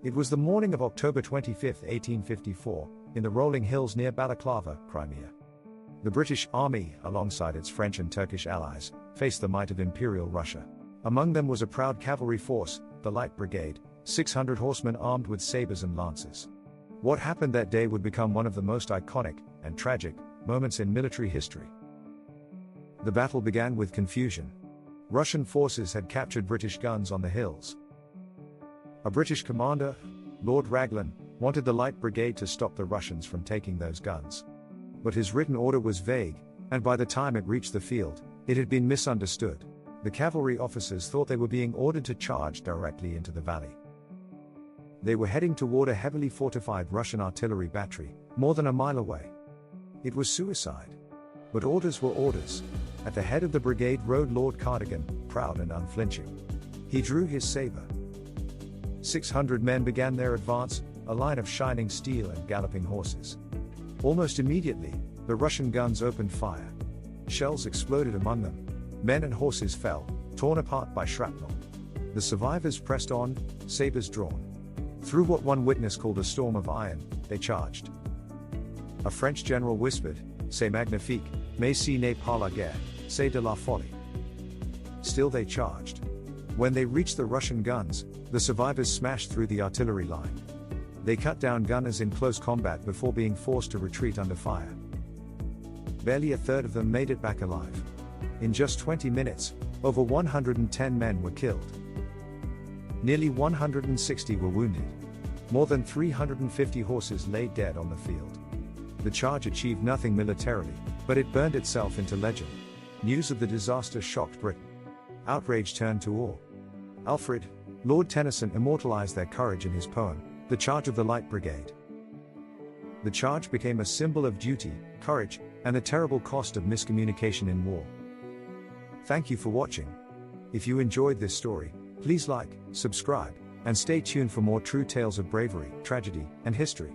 It was the morning of October 25, 1854, in the rolling hills near Balaclava, Crimea. The British Army, alongside its French and Turkish allies, faced the might of Imperial Russia. Among them was a proud cavalry force, the Light Brigade, 600 horsemen armed with sabers and lances. What happened that day would become one of the most iconic and tragic moments in military history. The battle began with confusion. Russian forces had captured British guns on the hills. A British commander, Lord Raglan, wanted the Light Brigade to stop the Russians from taking those guns. But his written order was vague, and by the time it reached the field, it had been misunderstood. The cavalry officers thought they were being ordered to charge directly into the valley. They were heading toward a heavily fortified Russian artillery battery, more than a mile away. It was suicide. But orders were orders. At the head of the brigade rode Lord Cardigan, proud and unflinching. He drew his saber. 600 men began their advance, a line of shining steel and galloping horses. Almost immediately, the Russian guns opened fire. Shells exploded among them. Men and horses fell, torn apart by shrapnel. The survivors pressed on, sabers drawn. Through what one witness called a storm of iron, they charged. A French general whispered, "C'est magnifique, mais ce n'est pas la guerre, c'est de la folie." Still they charged. When they reached the Russian guns, the survivors smashed through the artillery line. They cut down gunners in close combat before being forced to retreat under fire. Barely a third of them made it back alive. In just 20 minutes, over 110 men were killed. Nearly 160 were wounded. More than 350 horses lay dead on the field. The charge achieved nothing militarily, but it burned itself into legend. News of the disaster shocked Britain. Outrage turned to awe. Alfred, Lord Tennyson immortalized their courage in his poem, The Charge of the Light Brigade. The charge became a symbol of duty, courage, and the terrible cost of miscommunication in war. Thank you for watching. If you enjoyed this story, please like, subscribe, and stay tuned for more true tales of bravery, tragedy, and history.